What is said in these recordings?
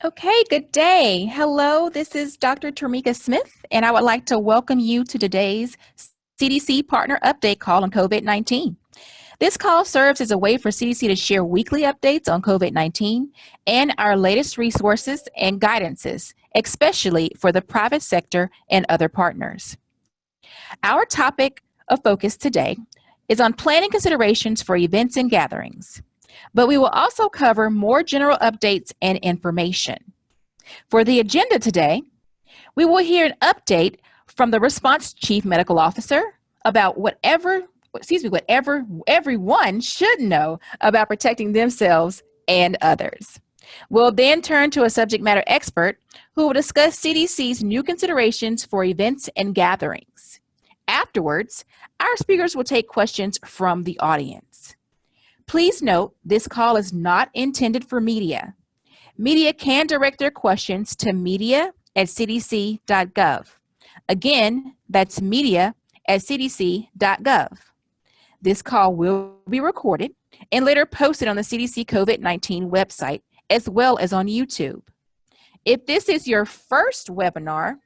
Okay, good day. Hello, this is Dr. Tamika Smith, and I would like to welcome you to today's CDC Partner Update call on COVID-19. This call serves as a way for CDC to share weekly updates on COVID-19 and our latest resources and guidances, especially for the private sector and other partners. Our topic of focus today is on planning considerations for events and gatherings, but we will also cover more general updates and information. For the agenda today, we will hear an update from the Response Chief Medical Officer about whatever everyone should know about protecting themselves and others. We'll then turn to a subject matter expert who will discuss CDC's new considerations for events and gatherings. Afterwards, our speakers will take questions from the audience. Please note, this call is not intended for media. Media can direct their questions to media@cdc.gov. Again, that's media@cdc.gov. This call will be recorded and later posted on the CDC COVID-19 website as well as on YouTube. If this is your first webinar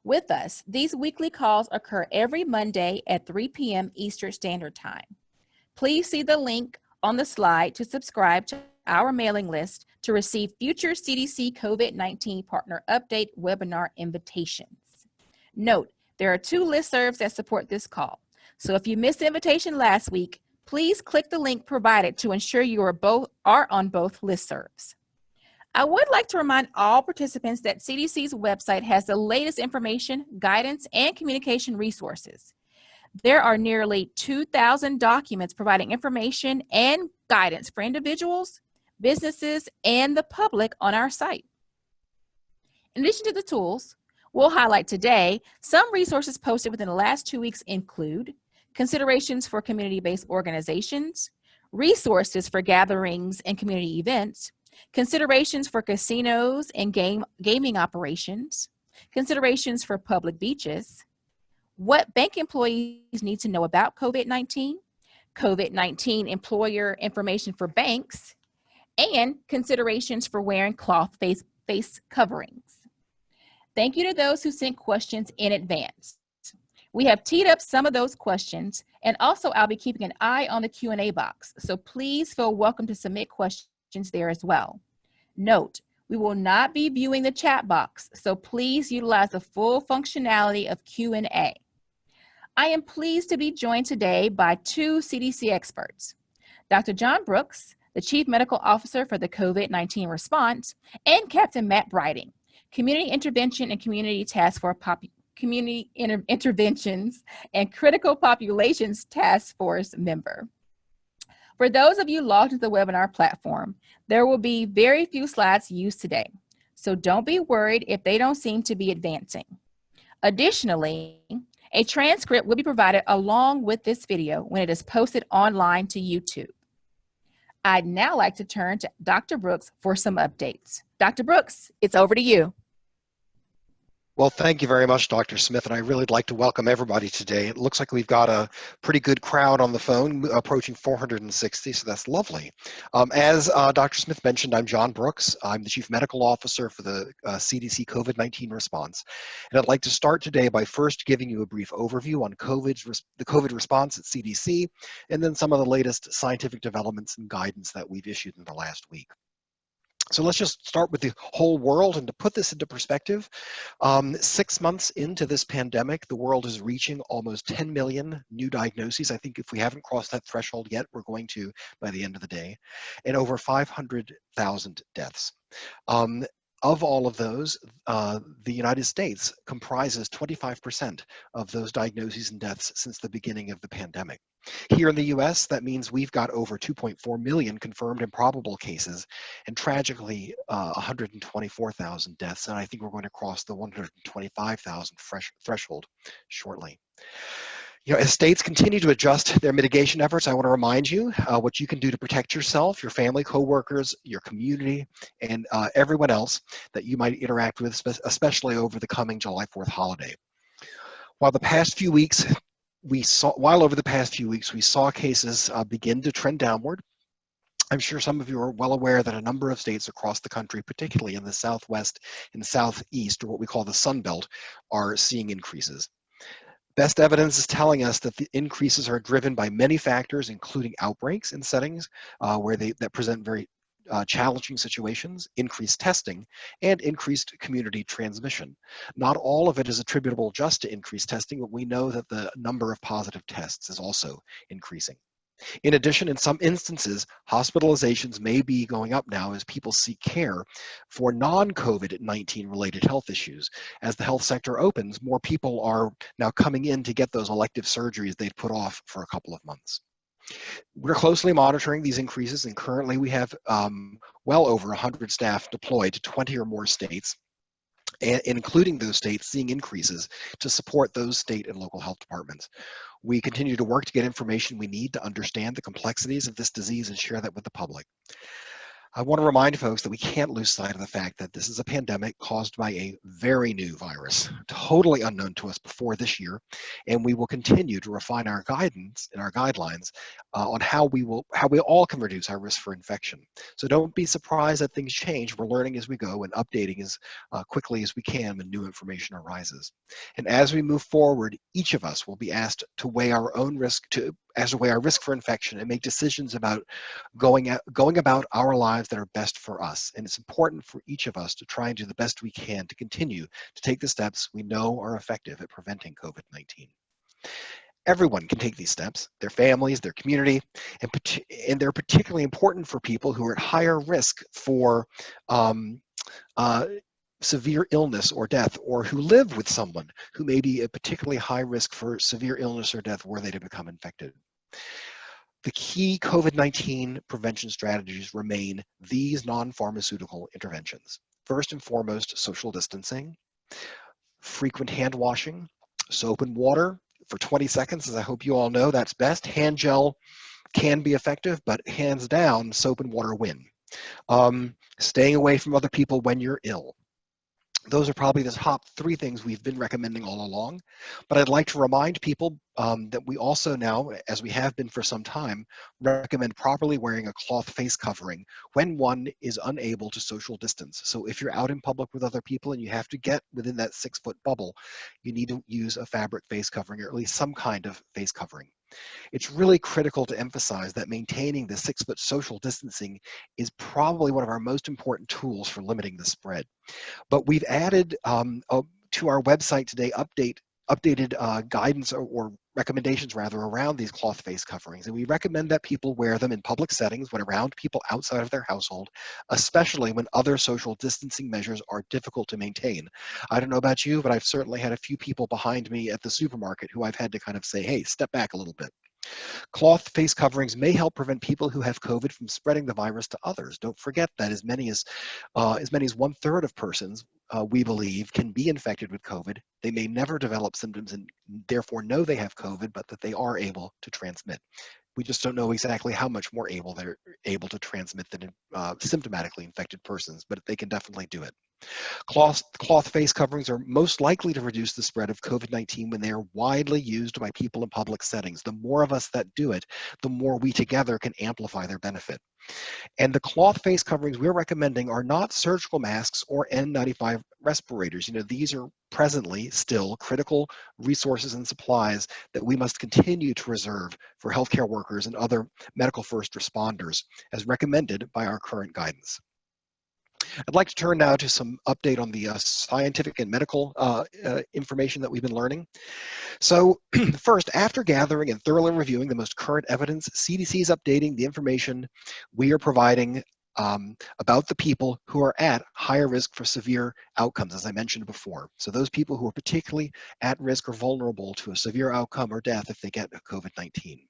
with us, these weekly calls occur every Monday at 3 p.m. Eastern Standard Time. Please see the link on the slide to subscribe to our mailing list to receive future CDC COVID-19 Partner Update webinar invitations. Note, there are 2 listservs that support this call. So if you missed the invitation last week, please click the link provided to ensure you are on both listservs. I would like to remind all participants that CDC's website has the latest information, guidance, and communication resources. There are nearly 2,000 documents providing information and guidance for individuals, businesses, and the public on our site. In addition to the tools we'll highlight today, some resources posted within the last 2 weeks include considerations for community-based organizations, resources for gatherings and community events, considerations for casinos and gaming operations, considerations for public beaches, what bank employees need to know about COVID-19, COVID-19 employer information for banks, and considerations for wearing cloth face coverings. Thank you to those who sent questions in advance. We have teed up some of those questions, and also I'll be keeping an eye on the Q&A box, so please feel welcome to submit questions there as well. Note, we will not be viewing the chat box, so please utilize the full functionality of Q&A. I am pleased to be joined today by 2 CDC experts, Dr. John Brooks, the Chief Medical Officer for the COVID-19 response, and Captain Matt Briding, Community Intervention and Community Task Force Community Interventions and Critical Populations Task Force member. For those of you logged into the webinar platform, there will be very few slides used today, so don't be worried if they don't seem to be advancing. Additionally, a transcript will be provided along with this video when it is posted online to YouTube. I'd now like to turn to Dr. Brooks for some updates. Dr. Brooks, it's over to you. Well, thank you very much, Dr. Smith, and I really would like to welcome everybody today. It looks like we've got a pretty good crowd on the phone, approaching 460, so that's lovely. As Dr. Smith mentioned, I'm John Brooks. I'm the Chief Medical Officer for the CDC COVID-19 response. And I'd like to start today by first giving you a brief overview on the COVID response at CDC, and then some of the latest scientific developments and guidance that we've issued in the last week. So let's just start with the whole world, and to put this into perspective, 6 months into this pandemic, the world is reaching almost 10 million new diagnoses. I think if we haven't crossed that threshold yet, we're going to by the end of the day, and over 500,000 deaths. Of all of those, the United States comprises 25% of those diagnoses and deaths since the beginning of the pandemic. Here in the US, that means we've got over 2.4 million confirmed and probable cases, and tragically 124,000 deaths, and I think we're going to cross the 125,000 threshold shortly. You know, as states continue to adjust their mitigation efforts, I want to remind you what you can do to protect yourself, your family, coworkers, your community, and everyone else that you might interact with, especially over the coming July 4th holiday. While over the past few weeks we saw cases begin to trend downward, I'm sure some of you are well aware that a number of states across the country, particularly in the Southwest and Southeast, or what we call the Sun Belt, are seeing increases. Best evidence is telling us that the increases are driven by many factors, including outbreaks in settings that present very challenging situations, increased testing, and increased community transmission. Not all of it is attributable just to increased testing, but we know that the number of positive tests is also increasing. In addition, in some instances, hospitalizations may be going up now as people seek care for non-COVID-19 related health issues. As the health sector opens, more people are now coming in to get those elective surgeries they'd put off for a couple of months. We're closely monitoring these increases, and currently we have well over 100 staff deployed to 20 or more states, and including those states seeing increases to support those state and local health departments. We continue to work to get information we need to understand the complexities of this disease and share that with the public. I want to remind folks that we can't lose sight of the fact that this is a pandemic caused by a very new virus, totally unknown to us before this year, and we will continue to refine our guidance and our guidelines on how we all can reduce our risk for infection. So don't be surprised that things change. We're learning as we go and updating as quickly as we can when new information arises. And as we move forward, each of us will be asked to weigh our own risk weigh our risk for infection and make decisions about going about our lives that are best for us. And it's important for each of us to try and do the best we can to continue to take the steps we know are effective at preventing COVID-19. Everyone can take these steps, their families, their community, and they're particularly important for people who are at higher risk for severe illness or death, or who live with someone who may be at particularly high risk for severe illness or death were they to become infected. The key COVID-19 prevention strategies remain these non-pharmaceutical interventions. First and foremost, social distancing, frequent hand washing, soap and water for 20 seconds, as I hope you all know, that's best. Hand gel can be effective, but hands down, soap and water win. Staying away from other people when you're ill. Those are probably the top 3 things we've been recommending all along. But I'd like to remind people that we also now, as we have been for some time, recommend properly wearing a cloth face covering when one is unable to social distance. So if you're out in public with other people and you have to get within that 6-foot bubble, you need to use a fabric face covering, or at least some kind of face covering. It's really critical to emphasize that maintaining the 6-foot social distancing is probably one of our most important tools for limiting the spread. But we've added to our website today updated guidance or recommendations rather around these cloth face coverings. And we recommend that people wear them in public settings when around people outside of their household, especially when other social distancing measures are difficult to maintain. I don't know about you, but I've certainly had a few people behind me at the supermarket who I've had to kind of say, hey, step back a little bit. Cloth face coverings may help prevent people who have COVID from spreading the virus to others. Don't forget that as many as 1/3 of persons, we believe, can be infected with COVID. They may never develop symptoms and therefore know they have COVID, but that they are able to transmit. We just don't know exactly how much more they're able to transmit than symptomatically infected persons, but they can definitely do it. Cloth face coverings are most likely to reduce the spread of COVID-19 when they are widely used by people in public settings. The more of us that do it, the more we together can amplify their benefit. And the cloth face coverings we're recommending are not surgical masks or N95 respirators. These are presently still critical resources and supplies that we must continue to reserve for healthcare workers and other medical first responders, as recommended by our current guidance. I'd like to turn now to some update on the scientific and medical information that we've been learning. So first, after gathering and thoroughly reviewing the most current evidence, CDC is updating the information we are providing about the people who are at higher risk for severe outcomes, as I mentioned before. So those people who are particularly at risk or vulnerable to a severe outcome or death if they get COVID-19.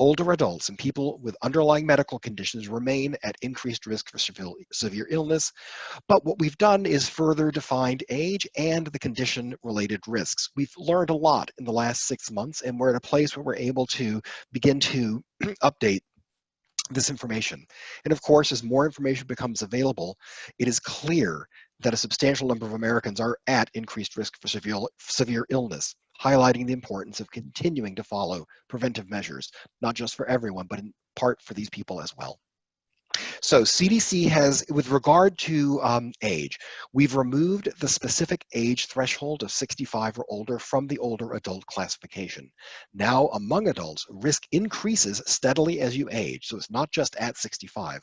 Older adults and people with underlying medical conditions remain at increased risk for severe illness, but what we've done is further defined age and the condition-related risks. We've learned a lot in the last 6 months, and we're at a place where we're able to begin to update this information. And of course, as more information becomes available, it is clear that a substantial number of Americans are at increased risk for severe illness, highlighting the importance of continuing to follow preventive measures, not just for everyone, but in part for these people as well. So CDC has, with regard to age, we've removed the specific age threshold of 65 or older from the older adult classification. Now, among adults, risk increases steadily as you age, so it's not just at 65.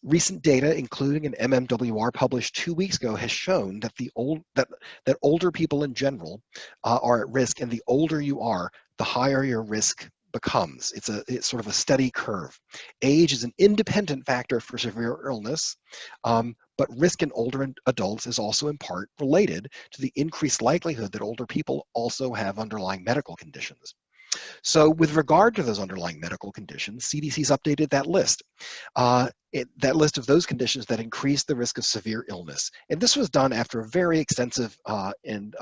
Recent data, including an MMWR published 2 weeks ago, has shown that that older people in general are at risk, and the older you are, the higher your risk becomes. It's sort of a steady curve. Age is an independent factor for severe illness, but risk in older adults is also in part related to the increased likelihood that older people also have underlying medical conditions. So with regard to those underlying medical conditions, CDC's updated that list. That list of those conditions that increase the risk of severe illness. And this was done after a very extensive and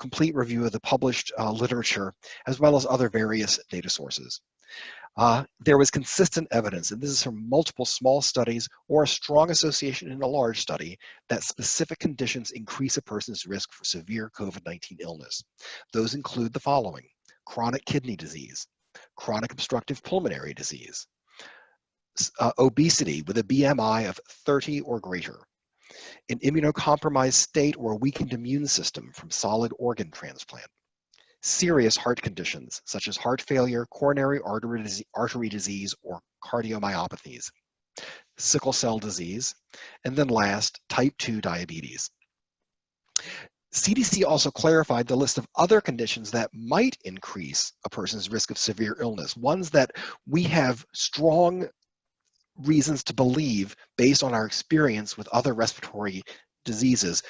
complete review of the published literature, as well as other various data sources. There was consistent evidence, and this is from multiple small studies or a strong association in a large study, that specific conditions increase a person's risk for severe COVID-19 illness. Those include the following: chronic kidney disease, chronic obstructive pulmonary disease, obesity with a BMI of 30 or greater, an immunocompromised state or a weakened immune system from solid organ transplant, serious heart conditions such as heart failure, coronary artery disease, or cardiomyopathies, sickle cell disease, and then last, type 2 diabetes. CDC also clarified the list of other conditions that might increase a person's risk of severe illness, ones that we have strong reasons to believe, based on our experience with other respiratory diseases,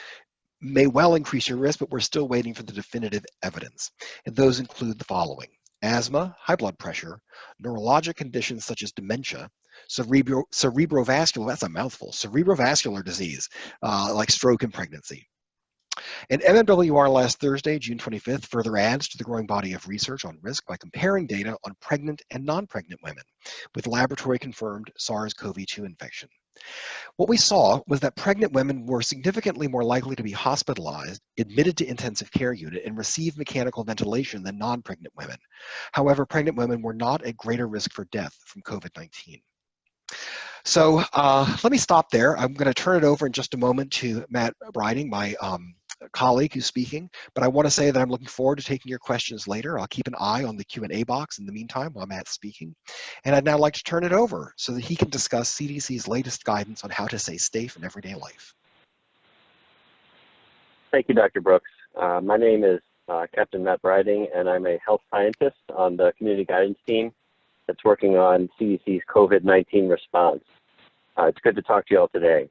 may well increase your risk, but we're still waiting for the definitive evidence. And those include the following: asthma, high blood pressure, neurologic conditions such as dementia, cerebrovascular, that's a mouthful, cerebrovascular disease, like stroke and pregnancy. And MMWR last Thursday, June 25th, further adds to the growing body of research on risk by comparing data on pregnant and non-pregnant women with laboratory-confirmed SARS-CoV-2 infection. What we saw was that pregnant women were significantly more likely to be hospitalized, admitted to intensive care unit, and receive mechanical ventilation than non-pregnant women. However, pregnant women were not at greater risk for death from COVID-19. So let me stop there. I'm going to turn it over in just a moment to Matt Briding, my colleague who's speaking, but I want to say that I'm looking forward to taking your questions later. I'll keep an eye on the Q&A box in the meantime while Matt's speaking. And I'd now like to turn it over so that he can discuss CDC's latest guidance on how to stay safe in everyday life. Thank you, Dr. Brooks. My name is Captain Matt Briding, and I'm a health scientist on the community guidance team that's working on CDC's COVID-19 response. It's good to talk to you all today.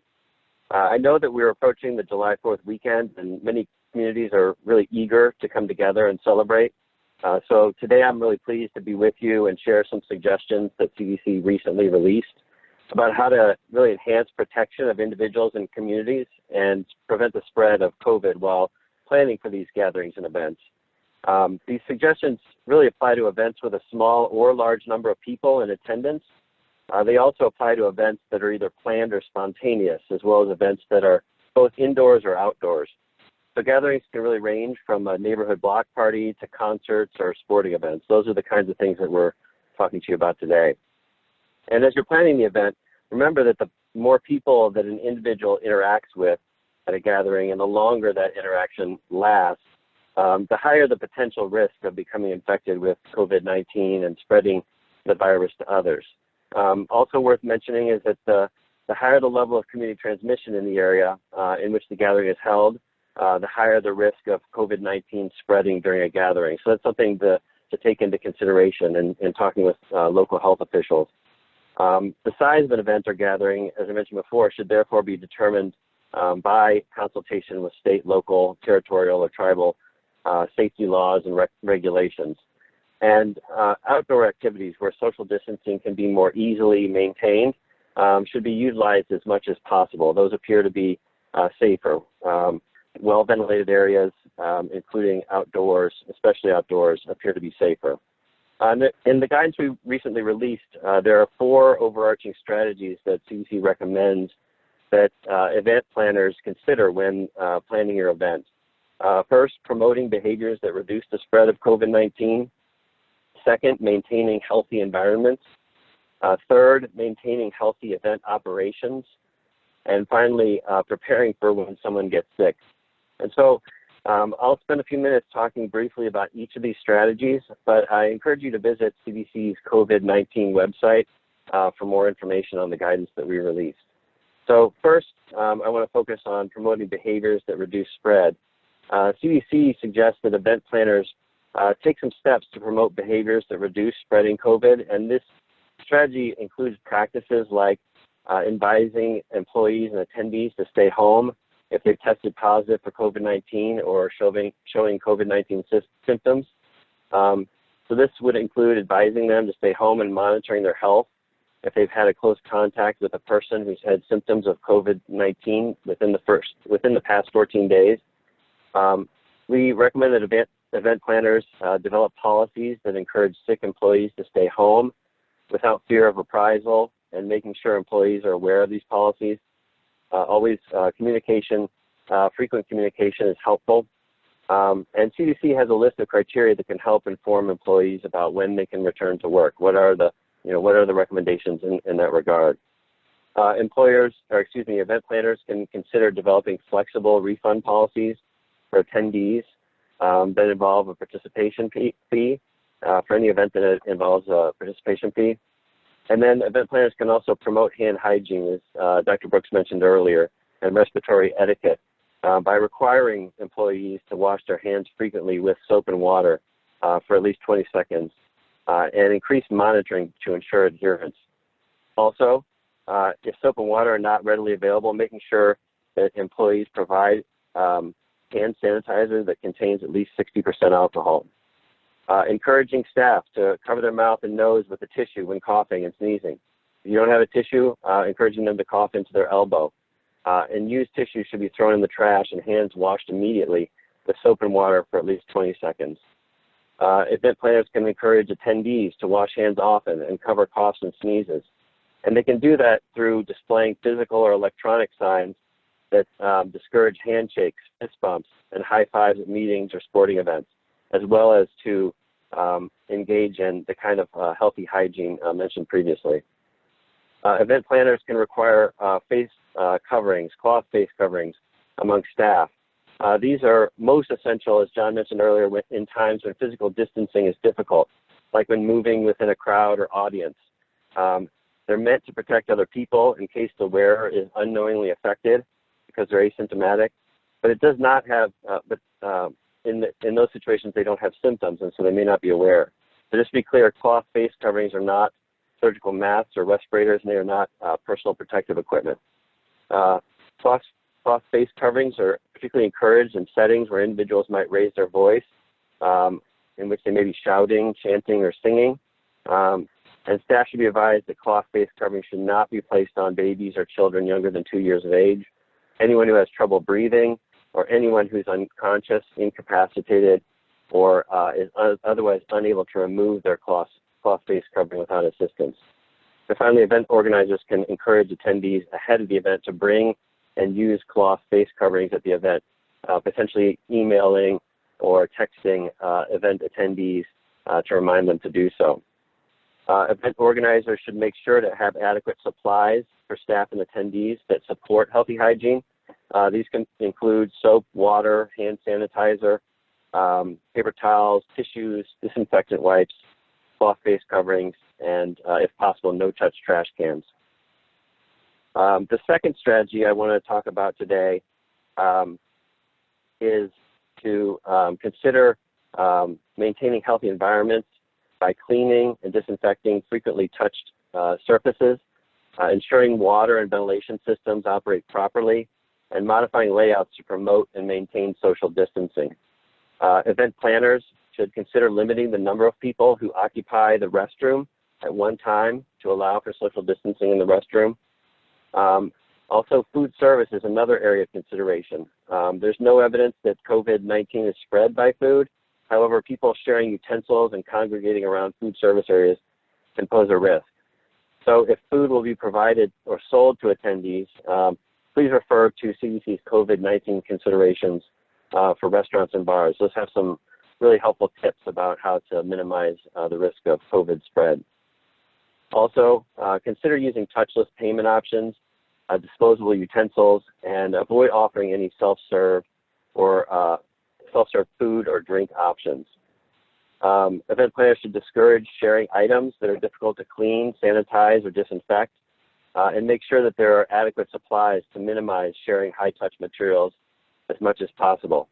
I know that we're approaching the July 4th weekend, and many communities are really eager to come together and celebrate. So today I'm really pleased to be with you and share some suggestions that CDC recently released about how to really enhance protection of individuals and communities and prevent the spread of COVID while planning for these gatherings and events. These suggestions really apply to events with a small or large number of people in attendance. They also apply to events that are either planned or spontaneous, as well as events that are both indoors or outdoors. So gatherings can really range from a neighborhood block party to concerts or sporting events. Those are the kinds of things that we're talking to you about today. And as you're planning the event, remember that the more people that an individual interacts with at a gathering and the longer that interaction lasts, the higher the potential risk of becoming infected with COVID-19 and spreading the virus to others. Also worth mentioning is that the higher the level of community transmission in the area in which the gathering is held, the higher the risk of COVID-19 spreading during a gathering. So that's something to take into consideration in talking with local health officials. The size of an event or gathering, as I mentioned before, should therefore be determined by consultation with state, local, territorial, or tribal safety laws and regulations. And outdoor activities where social distancing can be more easily maintained should be utilized as much as possible. Those appear to be safer. Well-ventilated areas, including outdoors, especially outdoors, appear to be safer. In the guidance we recently released, there are 4 overarching strategies that CDC recommends that event planners consider when planning your event. First, promoting behaviors that reduce the spread of COVID-19. Second, maintaining healthy environments. Third, maintaining healthy event operations. And finally, preparing for when someone gets sick. And so I'll spend a few minutes talking briefly about each of these strategies, but I encourage you to visit CDC's COVID-19 website for more information on the guidance that we released. So first, I want to focus on promoting behaviors that reduce spread. CDC suggests that event planners take some steps to promote behaviors that reduce spreading COVID, and this strategy includes practices like advising employees and attendees to stay home if they've tested positive for COVID-19 or showing COVID-19 symptoms. So this would include advising them to stay home and monitoring their health if they've had a close contact with a person who's had symptoms of COVID-19 within the past 14 days. We recommend that event planners develop policies that encourage sick employees to stay home without fear of reprisal, and making sure employees are aware of these policies. Always frequent communication is helpful. And CDC has a list of criteria that can help inform employees about when they can return to work. What are the recommendations in that regard? Event planners can consider developing flexible refund policies for attendees that involve a participation fee for any event that involves a participation fee. And then event planners can also promote hand hygiene, as Dr. Brooks mentioned earlier, and respiratory etiquette by requiring employees to wash their hands frequently with soap and water for at least 20 seconds and increase monitoring to ensure adherence. Also, if soap and water are not readily available, making sure that employees provide hand sanitizer that contains at least 60% alcohol. Encouraging staff to cover their mouth and nose with a tissue when coughing and sneezing. If you don't have a tissue, encouraging them to cough into their elbow. And used tissue should be thrown in the trash and hands washed immediately with soap and water for at least 20 seconds. Event planners can encourage attendees to wash hands often and cover coughs and sneezes. And they can do that through displaying physical or electronic signs that discourage handshakes, fist bumps, and high fives at meetings or sporting events, as well as to engage in the kind of healthy hygiene mentioned previously. Event planners can require face coverings, cloth face coverings among staff. These are most essential, as John mentioned earlier, in times when physical distancing is difficult, like when moving within a crowd or audience. They're meant to protect other people in case the wearer is unknowingly affected because they're asymptomatic, but it does not have, in those situations, they don't have symptoms, and so they may not be aware. So just to be clear, cloth face coverings are not surgical masks or respirators, and they are not personal protective equipment. Cloth face coverings are particularly encouraged in settings where individuals might raise their voice, in which they may be shouting, chanting, or singing. And staff should be advised that cloth face coverings should not be placed on babies or children younger than 2 years of age, anyone who has trouble breathing, or anyone who's unconscious, incapacitated, or is otherwise unable to remove their cloth face covering without assistance. And finally, event organizers can encourage attendees ahead of the event to bring and use cloth face coverings at the event, potentially emailing or texting event attendees to remind them to do so. Event organizers should make sure to have adequate supplies for staff and attendees that support healthy hygiene. These can include soap, water, hand sanitizer, paper towels, tissues, disinfectant wipes, cloth face coverings, and if possible, no-touch trash cans. The second strategy I want to talk about today is to consider maintaining healthy environments by cleaning and disinfecting frequently touched surfaces, ensuring water and ventilation systems operate properly, and modifying layouts to promote and maintain social distancing. Event planners should consider limiting the number of people who occupy the restroom at one time to allow for social distancing in the restroom. Also, food service is another area of consideration. There's no evidence that COVID-19 is spread by food. However, people sharing utensils and congregating around food service areas can pose a risk. So if food will be provided or sold to attendees, please refer to CDC's COVID-19 considerations for restaurants and bars. Let's have some really helpful tips about how to minimize the risk of COVID spread. Also, consider using touchless payment options, disposable utensils, and avoid offering any self-serve or self-serve food or drink options. Event planners should discourage sharing items that are difficult to clean, sanitize, or disinfect, and make sure that there are adequate supplies to minimize sharing high-touch materials as much as possible.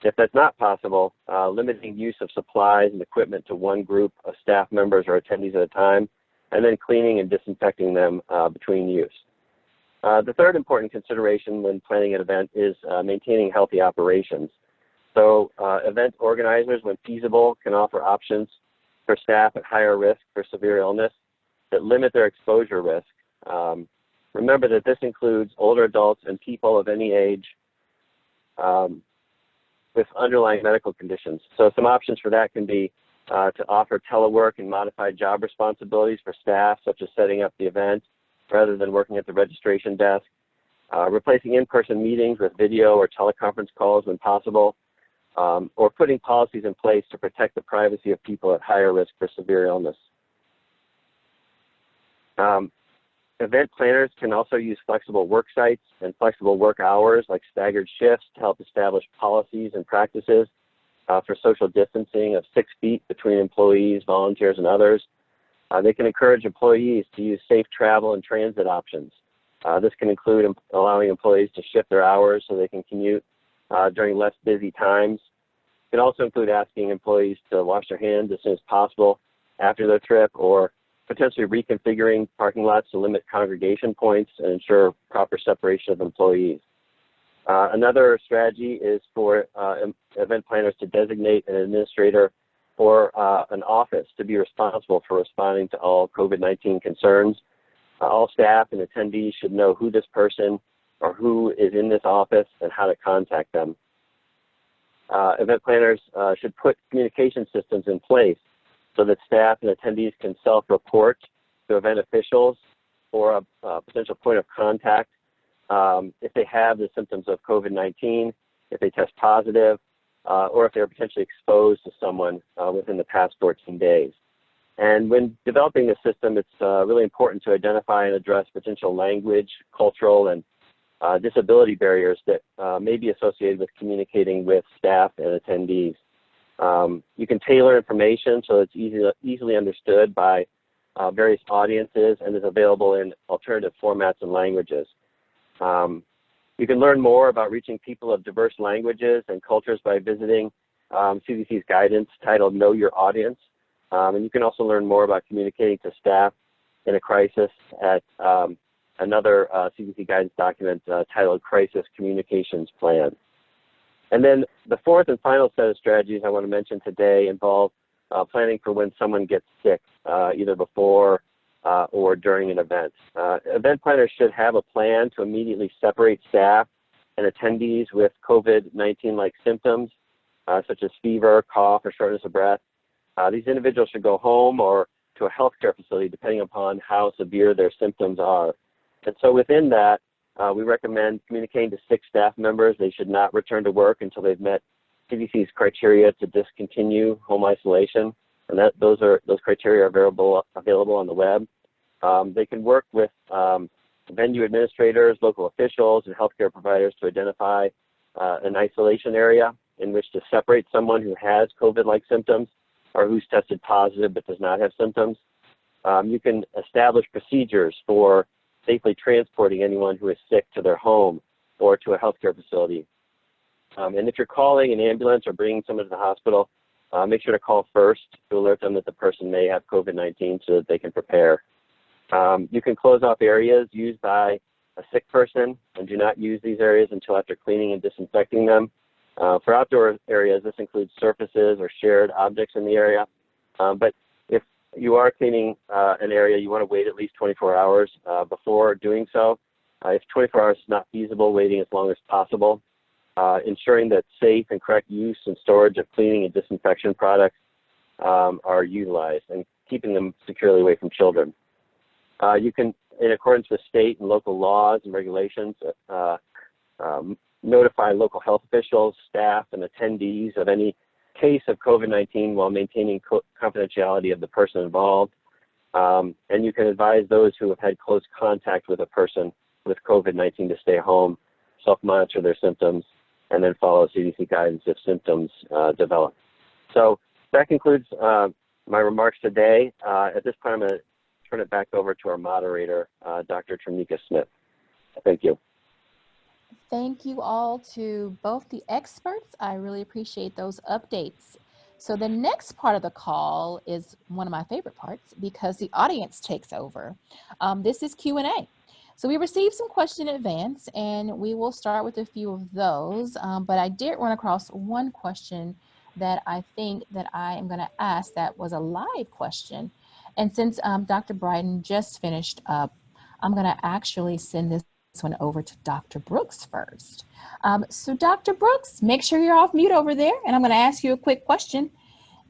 If that's not possible, limiting use of supplies and equipment to one group of staff members or attendees at a time, and then cleaning and disinfecting them between use. The third important consideration when planning an event is maintaining healthy operations. So event organizers, when feasible, can offer options for staff at higher risk for severe illness that limit their exposure risk. Remember that this includes older adults and people of any age with underlying medical conditions. So some options for that can be to offer telework and modified job responsibilities for staff, such as setting up the event rather than working at the registration desk, replacing in-person meetings with video or teleconference calls when possible, or putting policies in place to protect the privacy of people at higher risk for severe illness. Event planners can also use flexible work sites and flexible work hours like staggered shifts to help establish policies and practices for social distancing of 6 feet between employees, volunteers, and others. They can encourage employees to use safe travel and transit options. This can include allowing employees to shift their hours so they can commute during less busy times. It can also include asking employees to wash their hands as soon as possible after their trip, or potentially reconfiguring parking lots to limit congregation points and ensure proper separation of employees. Another strategy is for event planners to designate an administrator or an office to be responsible for responding to all COVID-19 concerns. All staff and attendees should know who this person or who is in this office and how to contact them. Event planners should put communication systems in place so that staff and attendees can self-report to event officials or a potential point of contact if they have the symptoms of COVID-19, if they test positive, or if they're potentially exposed to someone within the past 14 days. And when developing the system, it's really important to identify and address potential language, cultural, and disability barriers that may be associated with communicating with staff and attendees. You can tailor information so it's easily understood by various audiences and is available in alternative formats and languages. You can learn more about reaching people of diverse languages and cultures by visiting CDC's guidance titled Know Your Audience. And you can also learn more about communicating to staff in a crisis at another CDC guidance document titled Crisis Communications Plan. And then the fourth and final set of strategies I want to mention today involve planning for when someone gets sick, either before or during an event. Event planners should have a plan to immediately separate staff and attendees with COVID-19-like symptoms, such as fever, cough, or shortness of breath. These individuals should go home or to a healthcare facility, depending upon how severe their symptoms are. And so within that, we recommend communicating to sick staff members. They should not return to work until they've met CDC's criteria to discontinue home isolation, and those criteria are available on the web. They can work with venue administrators, local officials, and healthcare providers to identify an isolation area in which to separate someone who has COVID-like symptoms or who's tested positive but does not have symptoms. You can establish procedures for safely transporting anyone who is sick to their home or to a healthcare facility. And if you're calling an ambulance or bringing someone to the hospital, make sure to call first to alert them that the person may have COVID-19 so that they can prepare. You can close off areas used by a sick person and do not use these areas until after cleaning and disinfecting them. For outdoor areas, this includes surfaces or shared objects in the area. But if you are cleaning an area, you want to wait at least 24 hours before doing so. If 24 hours is not feasible, waiting as long as possible. Ensuring that safe and correct use and storage of cleaning and disinfection products are utilized, and keeping them securely away from children. You can, in accordance with state and local laws and regulations, notify local health officials, staff, and attendees of any case of COVID-19 while maintaining confidentiality of the person involved. And you can advise those who have had close contact with a person with COVID-19 to stay home, self-monitor their symptoms, and then follow CDC guidance if symptoms develop. So that concludes my remarks today. At this point, I'm going to turn it back over to our moderator, Dr. Tramika Smith. Thank you. Thank you all to both the experts. I really appreciate those updates. So the next part of the call is one of my favorite parts because the audience takes over. This is Q&A. So we received some questions in advance and we will start with a few of those, but I did run across one question that I think that I am gonna ask that was a live question. And since Dr. Bryden just finished up, I'm gonna actually send this one over to Dr. Brooks first. So Dr. Brooks, make sure you're off mute over there, and I'm going to ask you a quick question.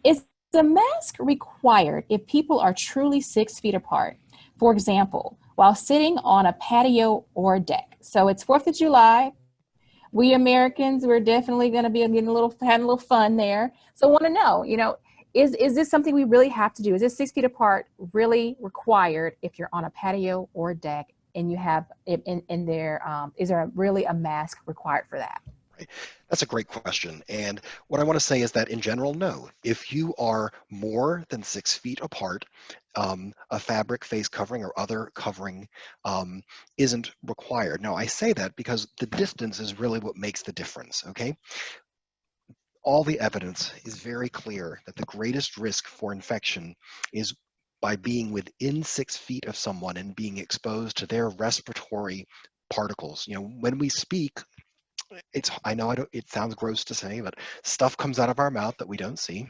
Is the mask required if people are truly 6 feet apart? For example, while sitting on a patio or deck. So it's 4th of July. We Americans, we're definitely going to be having a little fun there. So I want to know, you know, is this something we really have to do? Is this 6 feet apart really required if you're on a patio or deck? And you have in there, is there really a mask required for that? Right. That's a great question. And what I want to say is that in general, no. If you are more than 6 feet apart, a fabric face covering or other covering isn't required. Now, I say that because the distance is really what makes the difference, okay? All the evidence is very clear that the greatest risk for infection is by being within 6 feet of someone and being exposed to their respiratory particles. You know, when we speak, I know it sounds gross to say, but stuff comes out of our mouth that we don't see.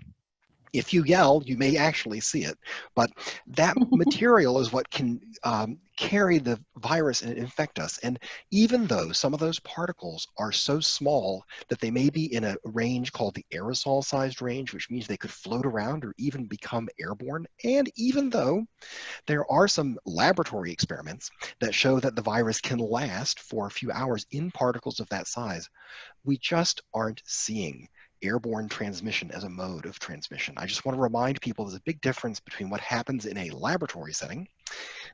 If you yell, you may actually see it, but that material is what can carry the virus and infect us. And even though some of those particles are so small that they may be in a range called the aerosol-sized range, which means they could float around or even become airborne, and even though there are some laboratory experiments that show that the virus can last for a few hours in particles of that size, we just aren't seeing airborne transmission as a mode of transmission. I just want to remind people there's a big difference between what happens in a laboratory setting,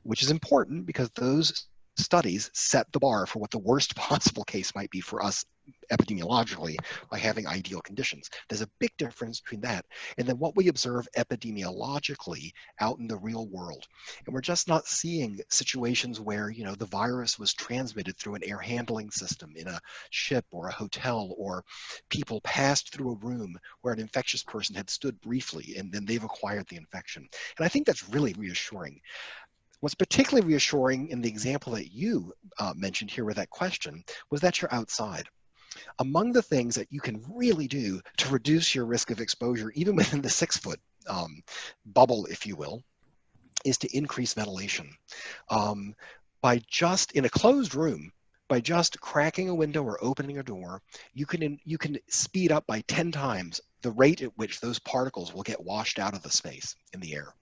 which is important because those studies set the bar for what the worst possible case might be for us epidemiologically by having ideal conditions. There's a big difference between that and then what we observe epidemiologically out in the real world. And we're just not seeing situations where, you know, the virus was transmitted through an air handling system in a ship or a hotel, or people passed through a room where an infectious person had stood briefly and then they've acquired the infection. And I think that's really reassuring. What's particularly reassuring in the example that you mentioned here with that question was that you're outside. Among the things that you can really do to reduce your risk of exposure, even within the 6 foot bubble, if you will, is to increase ventilation. By just in a closed room, by just cracking a window or opening a door, you can speed up by 10 times the rate at which those particles will get washed out of the space in the air.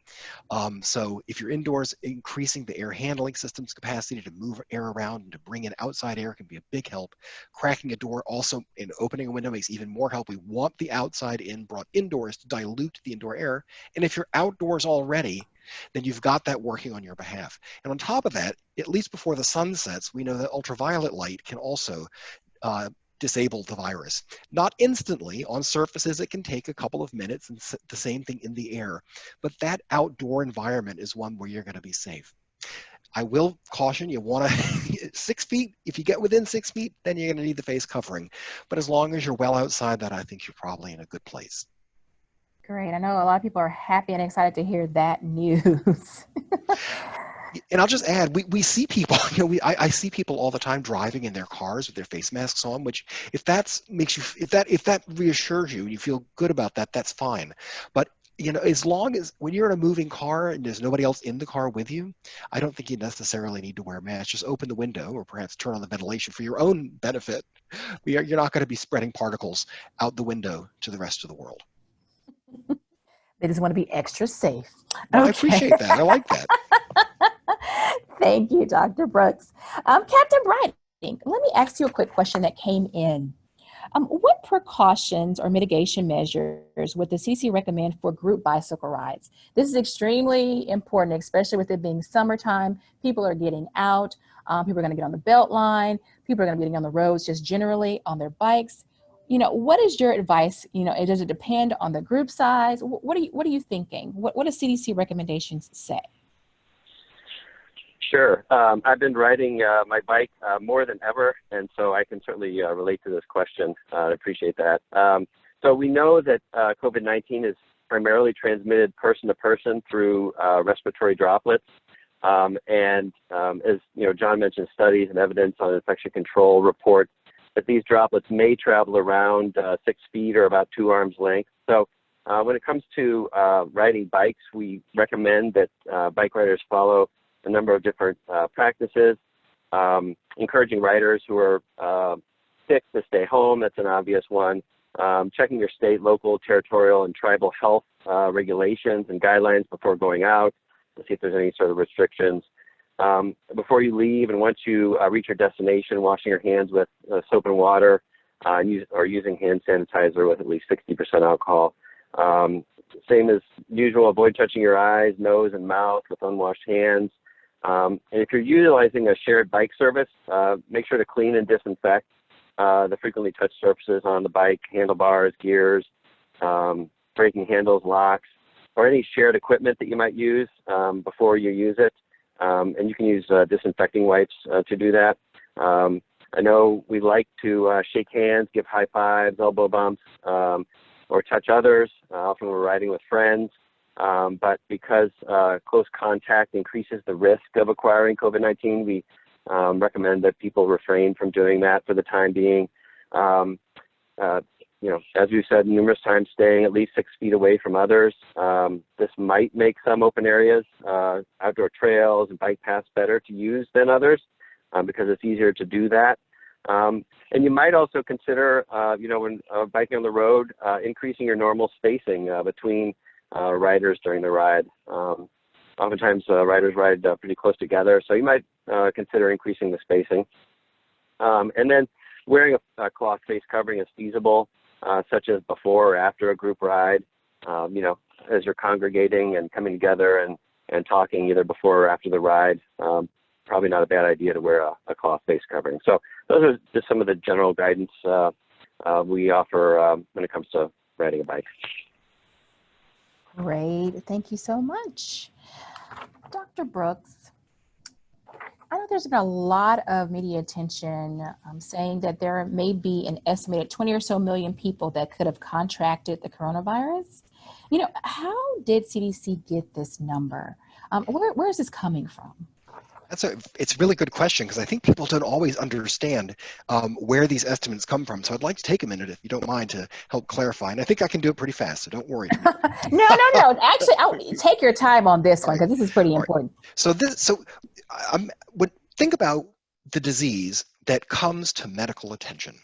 So if you're indoors, increasing the air handling system's capacity to move air around and to bring in outside air can be a big help. Cracking a door also and opening a window makes even more help. We want the outside in brought indoors to dilute the indoor air. And if you're outdoors already, then you've got that working on your behalf. And on top of that, at least before the sun sets, we know that ultraviolet light can also disable the virus. Not instantly. On surfaces, it can take a couple of minutes, and the same thing in the air. But that outdoor environment is one where you're going to be safe. I will caution you want to 6 feet. If you get within 6 feet, then you're going to need the face covering. But as long as you're well outside that, I think you're probably in a good place. Great. I know a lot of people are happy and excited to hear that news. And I'll just add, we see people, you know, I see people all the time driving in their cars with their face masks on, which if that makes you, if that reassures you and you feel good about that, that's fine. But, you know, as long as when you're in a moving car and there's nobody else in the car with you, I don't think you necessarily need to wear a mask. Just open the window or perhaps turn on the ventilation for your own benefit. You're not going to be spreading particles out the window to the rest of the world. They just want to be extra safe. Well, Okay. I appreciate that. I like that. Thank you, Dr. Brooks. Captain Bryden, let me ask you a quick question that came in. What precautions or mitigation measures would the CDC recommend for group bicycle rides? This is extremely important, especially with it being summertime. People are getting out. People are going to get on the belt line. People are going to be getting on the roads just generally on their bikes. What is your advice? Does it depend on the group size? What are you thinking? What do CDC recommendations say? Sure. I've been riding my bike more than ever, and so I can certainly relate to this question. I appreciate that. So we know that COVID-19 is primarily transmitted person to person through respiratory droplets. As John mentioned, studies and evidence on infection control report that these droplets may travel around 6 feet or about 2 arms length. So when it comes to riding bikes, we recommend that bike riders follow a number of different practices, encouraging riders who are sick to stay home. That's an obvious one. Checking your state, local, territorial, and tribal health regulations and guidelines before going out to see if there's any sort of restrictions. Before you leave and once you reach your destination, washing your hands with soap and water or using hand sanitizer with at least 60% alcohol. Same as usual, avoid touching your eyes, nose, and mouth with unwashed hands. And if you're utilizing a shared bike service, make sure to clean and disinfect the frequently touched surfaces on the bike, handlebars, gears, braking handles, locks, or any shared equipment that you might use before you use it. And you can use disinfecting wipes to do that. I know we like to shake hands, give high fives, elbow bumps, or touch others. Often we're riding with friends. But because close contact increases the risk of acquiring COVID-19, we recommend that people refrain from doing that for the time being. As we've said numerous times, staying at least 6 feet away from others. This might make some open areas, outdoor trails and bike paths better to use than others because it's easier to do that. And you might also consider, when biking on the road, increasing your normal spacing between riders during the ride. Oftentimes riders ride pretty close together, so you might consider increasing the spacing. And then wearing a cloth face covering is feasible, such as before or after a group ride, as you're congregating and coming together and talking either before or after the ride. Probably not a bad idea to wear a cloth face covering. So those are just some of the general guidance we offer when it comes to riding a bike. Great. Thank you so much. Dr. Brooks, I know there's been a lot of media attention saying that there may be an estimated 20 or so million people that could have contracted the coronavirus. How did CDC get this number? Where is this coming from? It's a really good question because I think people don't always understand where these estimates come from. So I'd like to take a minute, if you don't mind, to help clarify. And I think I can do it pretty fast, so don't worry. No. Actually, I'll take your time on this one because this is pretty important. Think about the disease that comes to medical attention.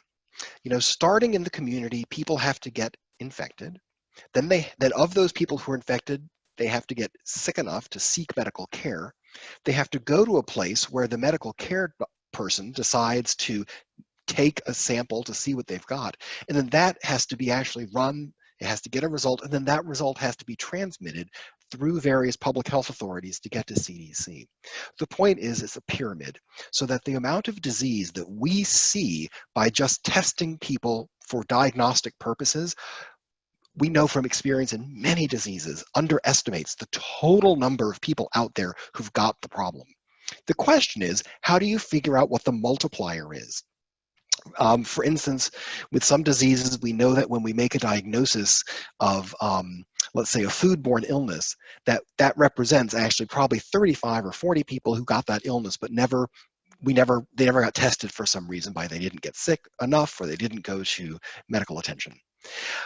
Starting in the community, people have to get infected. Then of those people who are infected, they have to get sick enough to seek medical care. They have to go to a place where the medical care person decides to take a sample to see what they've got. And then that has to be actually run, it has to get a result, and then that result has to be transmitted through various public health authorities to get to CDC. The point is, it's a pyramid, so that the amount of disease that we see by just testing people for diagnostic purposes, we know from experience in many diseases, underestimates the total number of people out there who've got the problem. The question is, how do you figure out what the multiplier is? For instance, with some diseases, we know that when we make a diagnosis of, let's say, a foodborne illness, that represents actually probably 35 or 40 people who got that illness, but they never got tested for some reason, by they didn't get sick enough or they didn't go to medical attention.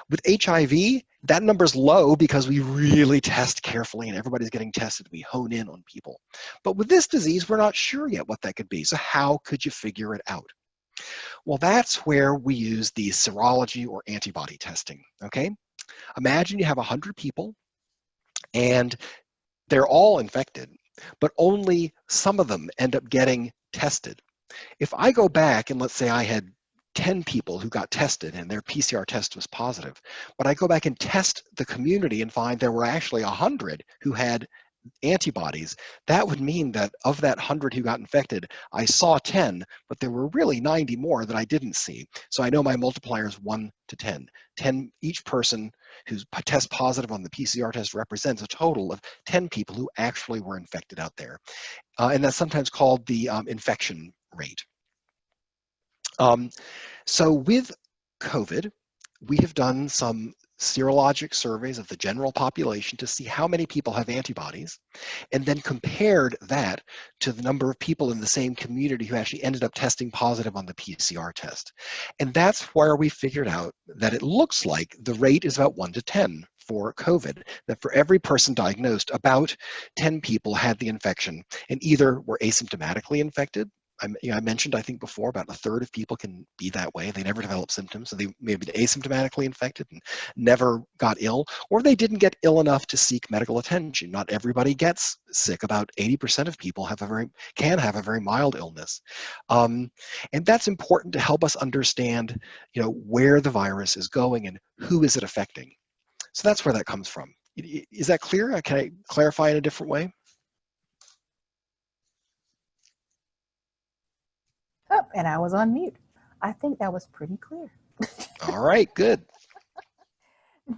With HIV, that number's low because we really test carefully and everybody's getting tested. We hone in on people. But with this disease, we're not sure yet what that could be. So how could you figure it out? Well, that's where we use the serology or antibody testing, okay? Imagine you have 100 people and they're all infected, but only some of them end up getting tested. If I go back and let's say I had 10 people who got tested and their PCR test was positive, but I go back and test the community and find there were actually 100 who had antibodies, that would mean that of that 100 who got infected, I saw 10, but there were really 90 more that I didn't see. So I know my multiplier is 1 to 10. 10, each person who's test positive on the PCR test represents a total of 10 people who actually were infected out there. And that's sometimes called the infection rate. So with COVID, we have done some serologic surveys of the general population to see how many people have antibodies, and then compared that to the number of people in the same community who actually ended up testing positive on the PCR test. And that's where we figured out that it looks like the rate is about 1 to 10 for COVID, that for every person diagnosed, about 10 people had the infection and either were asymptomatically infected. I mentioned, I think before, about a third of people can be that way. They never develop symptoms, so they may have been asymptomatically infected and never got ill, or they didn't get ill enough to seek medical attention. Not everybody gets sick. About 80% of people can have a very mild illness. And that's important to help us understand, where the virus is going and who is it affecting. So that's where that comes from. Is that clear? Can I clarify in a different way? Oh, and I was on mute. I think that was pretty clear. All right, good.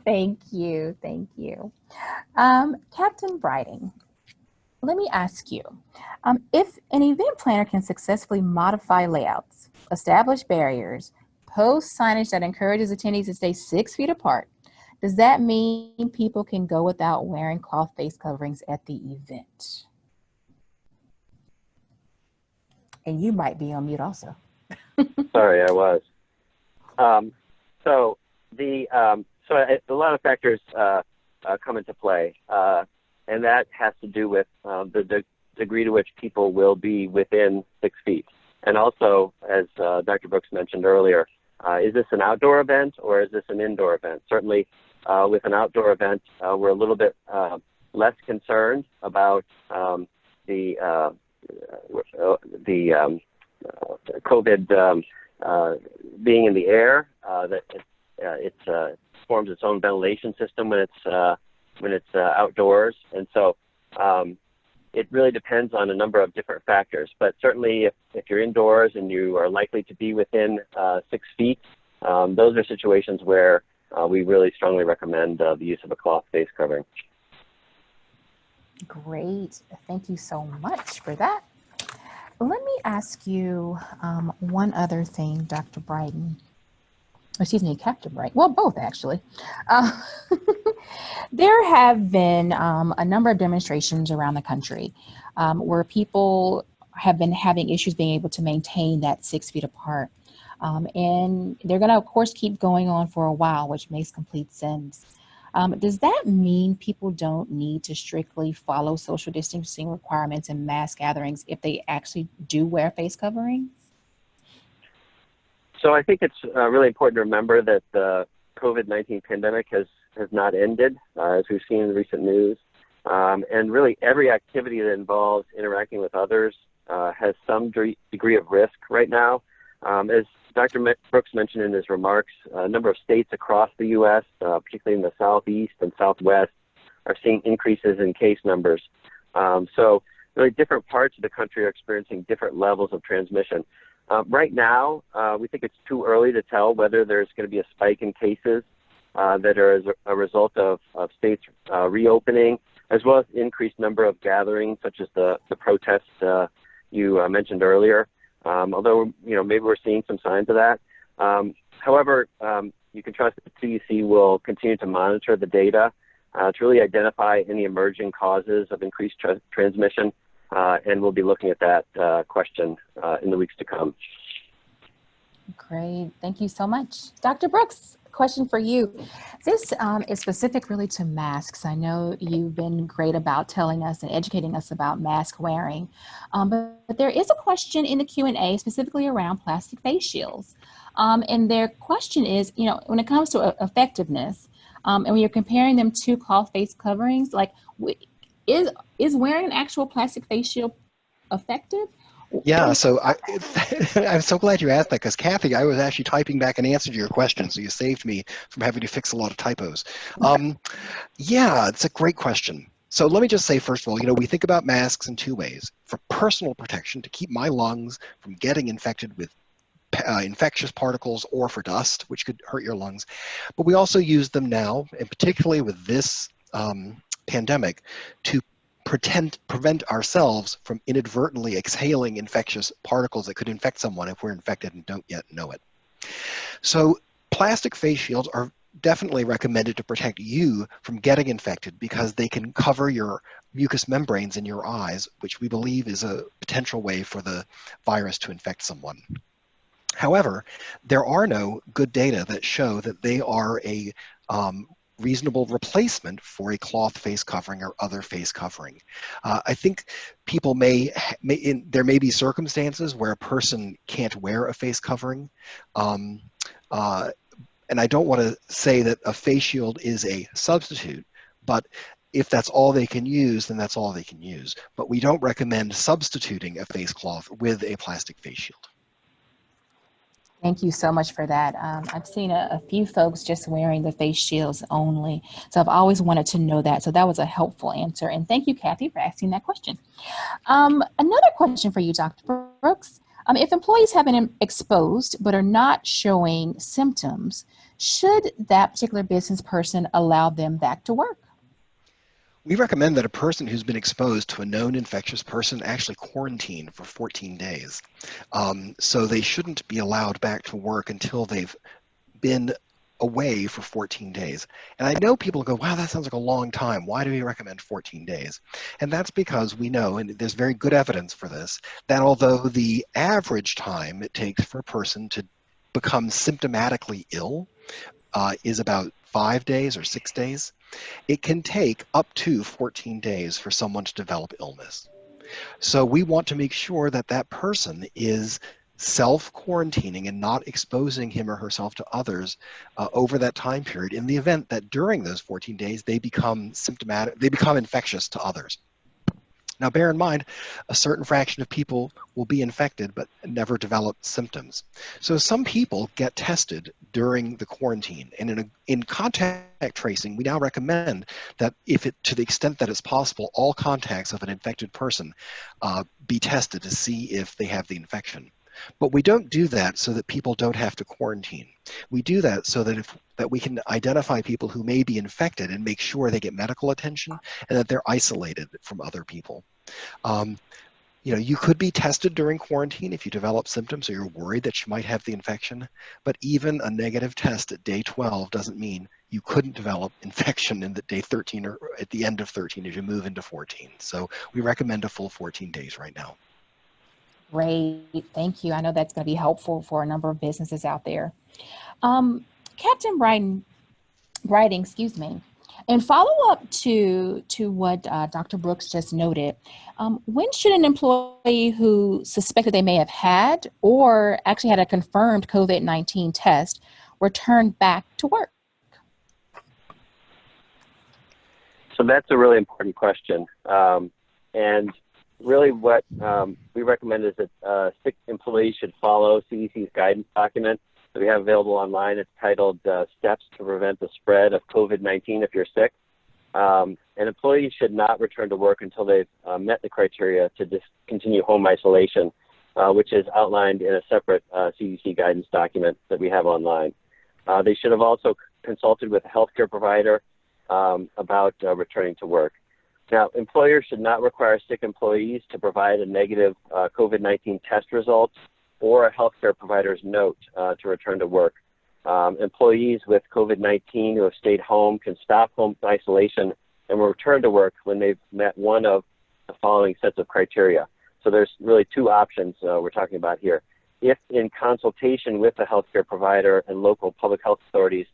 Thank you. Thank you. Captain Brighting, let me ask you, if an event planner can successfully modify layouts, establish barriers, post signage that encourages attendees to stay 6 feet apart, does that mean people can go without wearing cloth face coverings at the event? And you might be on mute also. Sorry, I was. So a lot of factors come into play, and that has to do with the degree to which people will be within 6 feet. And also, as Dr. Brooks mentioned earlier, is this an outdoor event or is this an indoor event? Certainly, with an outdoor event, we're a little bit less concerned about the COVID being in the air, that it forms its own ventilation system when it's outdoors, and so it really depends on a number of different factors. But certainly, if you're indoors and you are likely to be within 6 feet, those are situations where we really strongly recommend the use of a cloth face covering. Great. Thank you so much for that. Let me ask you one other thing, Dr. Brighton. Excuse me, Captain Brighton. Well, both actually. There have been a number of demonstrations around the country where people have been having issues being able to maintain that 6 feet apart. And they're going to, of course, keep going on for a while, which makes complete sense. Does that mean people don't need to strictly follow social distancing requirements and mass gatherings if they actually do wear face coverings? So I think it's really important to remember that the COVID-19 pandemic has not ended, as we've seen in the recent news. And really every activity that involves interacting with others has some degree of risk right now. As Dr. Brooks mentioned in his remarks, a number of states across the U.S., particularly in the Southeast and Southwest, are seeing increases in case numbers. So really different parts of the country are experiencing different levels of transmission. Right now, we think it's too early to tell whether there's going to be a spike in cases that are as a result of states reopening, as well as increased number of gatherings, such as the protests you mentioned earlier. Although, maybe we're seeing some signs of that. However, you can trust that the CDC will continue to monitor the data to really identify any emerging causes of increased transmission, and we'll be looking at that question in the weeks to come. Great. Thank you so much. Dr. Brooks, question for you. This is specific really to masks. I know you've been great about telling us and educating us about mask wearing, but there is a question in the Q&A specifically around plastic face shields. And their question is, when it comes to effectiveness, and when you're comparing them to cloth face coverings, like is wearing an actual plastic face shield effective, Yeah, so I'm so glad you asked that because Kathy, I was actually typing back an answer to your question, so you saved me from having to fix a lot of typos. Yeah, it's a great question. So let me just say, first of all, we think about masks in two ways. For personal protection, to keep my lungs from getting infected with infectious particles or for dust, which could hurt your lungs. But we also use them now, and particularly with this pandemic, to prevent ourselves from inadvertently exhaling infectious particles that could infect someone if we're infected and don't yet know it. So plastic face shields are definitely recommended to protect you from getting infected because they can cover your mucous membranes in your eyes, which we believe is a potential way for the virus to infect someone. However, there are no good data that show that they are a reasonable replacement for a cloth face covering or other face covering. I think people there may be circumstances where a person can't wear a face covering. And I don't want to say that a face shield is a substitute, but if that's all they can use, then that's all they can use. But we don't recommend substituting a face cloth with a plastic face shield. Thank you so much for that. I've seen a few folks just wearing the face shields only. So I've always wanted to know that. So that was a helpful answer. And thank you, Kathy, for asking that question. Another question for you, Dr. Brooks. If employees have been exposed but are not showing symptoms, should that particular business person allow them back to work? We recommend that a person who's been exposed to a known infectious person actually quarantine for 14 days. So they shouldn't be allowed back to work until they've been away for 14 days. And I know people go, wow, that sounds like a long time. Why do we recommend 14 days? And that's because we know, and there's very good evidence for this, that although the average time it takes for a person to become symptomatically ill is about 5 days or 6 days, it can take up to 14 days for someone to develop illness. So we want to make sure that that person is self-quarantining and not exposing him or herself to others over that time period in the event that during those 14 days they become symptomatic, they become infectious to others. Now, bear in mind, a certain fraction of people will be infected but never develop symptoms. So some people get tested during the quarantine. And in contact tracing, we now recommend that to the extent that it's possible, all contacts of an infected person be tested to see if they have the infection. But we don't do that so that people don't have to quarantine. We do that so that we can identify people who may be infected and make sure they get medical attention and that they're isolated from other people. You could be tested during quarantine if you develop symptoms or you're worried that you might have the infection, but even a negative test at day 12 doesn't mean you couldn't develop infection in the day 13 or at the end of 13 as you move into 14. So we recommend a full 14 days right now. Great, thank you. I know that's going to be helpful for a number of businesses out there. Captain Writing, in follow-up to what Dr. Brooks just noted, when should an employee who suspected they may have had or actually had a confirmed COVID-19 test return back to work? So that's a really important question. And really what we recommend is that sick employees should follow CDC's guidance document that we have available online. It's titled Steps to Prevent the Spread of COVID-19 if you're sick. And employees should not return to work until they've met the criteria to discontinue home isolation, which is outlined in a separate CDC guidance document that we have online. They should have also consulted with a healthcare provider about returning to work. Now, employers should not require sick employees to provide a negative COVID-19 test result or a healthcare provider's note to return to work. Employees with COVID-19 who have stayed home can stop home isolation and will return to work when they've met one of the following sets of criteria. So there's really two options we're talking about here. If in consultation with a healthcare provider and local public health authorities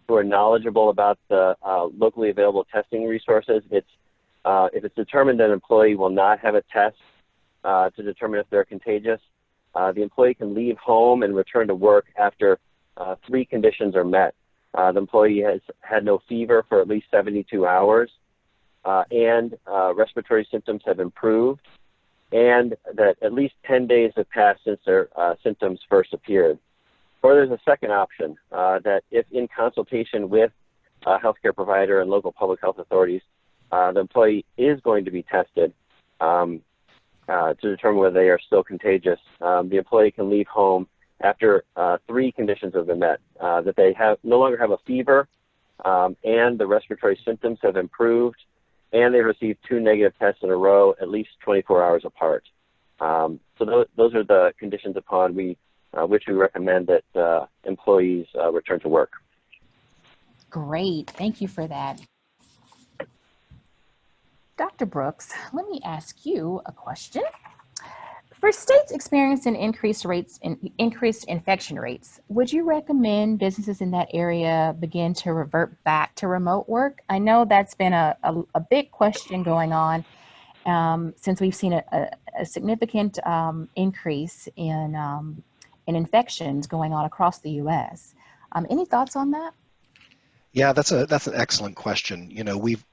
who are knowledgeable about the locally available testing resources, if it's determined that an employee will not have a test to determine if they're contagious, the employee can leave home and return to work after 3 conditions are met. The employee has had no fever for at least 72 hours, and respiratory symptoms have improved, and that at least 10 days have passed since their symptoms first appeared. Or there's a second option, that if in consultation with a healthcare provider and local public health authorities, the employee is going to be tested to determine whether they are still contagious, the employee can leave home after 3 conditions have been met, that they no longer have a fever, and the respiratory symptoms have improved, and they've received 2 negative tests in a row, at least 24 hours apart. So those are the conditions upon which we recommend that employees return to work. Great, thank you for that. Dr. Brooks, let me ask you a question. For states experiencing increased infection rates, would you recommend businesses in that area begin to revert back to remote work? I know that's been a big question going on since we've seen a significant increase in infections going on across the U.S. Any thoughts on that? Yeah, that's an excellent question. You know, we've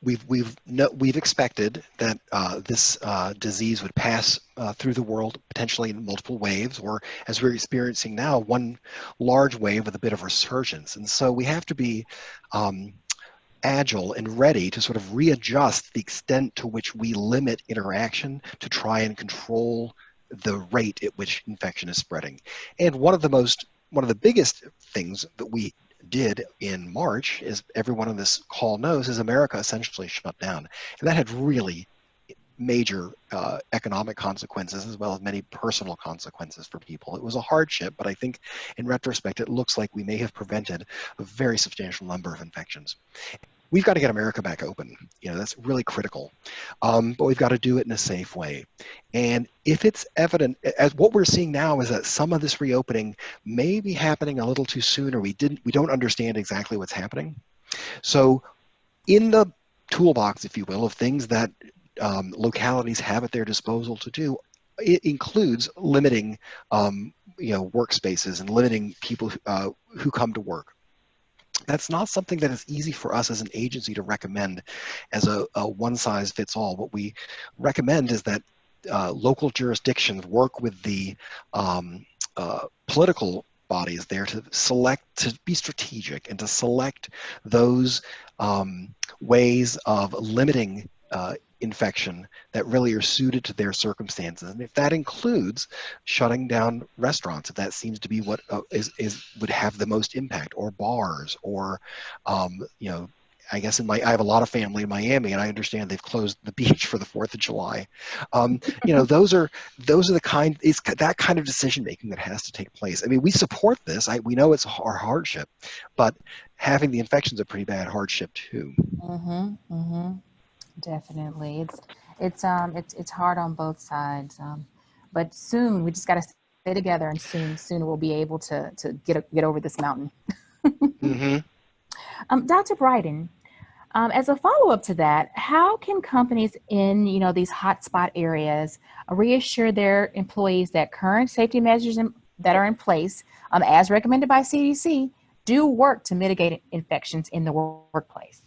expected that this disease would pass through the world potentially in multiple waves, or as we're experiencing now, one large wave with a bit of resurgence. And so we have to be agile and ready to sort of readjust the extent to which we limit interaction to try and control the rate at which infection is spreading. And one of the biggest things that we did in March, as everyone on this call knows, is America essentially shut down. And that had really major economic consequences as well as many personal consequences for people. It was a hardship, but I think in retrospect, it looks like we may have prevented a very substantial number of infections. We've got to get America back open. You know, that's really critical. But we've got to do it in a safe way. And if it's evident, as what we're seeing now is that some of this reopening may be happening a little too soon, or we don't understand exactly what's happening. So in the toolbox, if you will, of things that localities have at their disposal to do, it includes limiting workspaces and limiting people who come to work. That's not something that is easy for us as an agency to recommend as a one-size-fits-all. What we recommend is that local jurisdictions work with the political bodies there to be strategic and to select those ways of limiting infection that really are suited to their circumstances. And if that includes shutting down restaurants, if that seems to be what would have the most impact, or bars, or I guess I have a lot of family in Miami, and I understand they've closed the beach for the 4th of July. Those are that kind of decision making that has to take place. I mean, we support this. We know it's our hardship, but having the infection is a pretty bad hardship too. Mm-hmm, mm-hmm. Definitely, it's hard on both sides, but soon we just got to stay together, and soon we'll be able to get over this mountain. Mm-hmm. Dr. Bryden, as a follow-up to that, how can companies in these hotspot areas reassure their employees that current safety measures that are in place, as recommended by CDC, do work to mitigate infections in the workplace?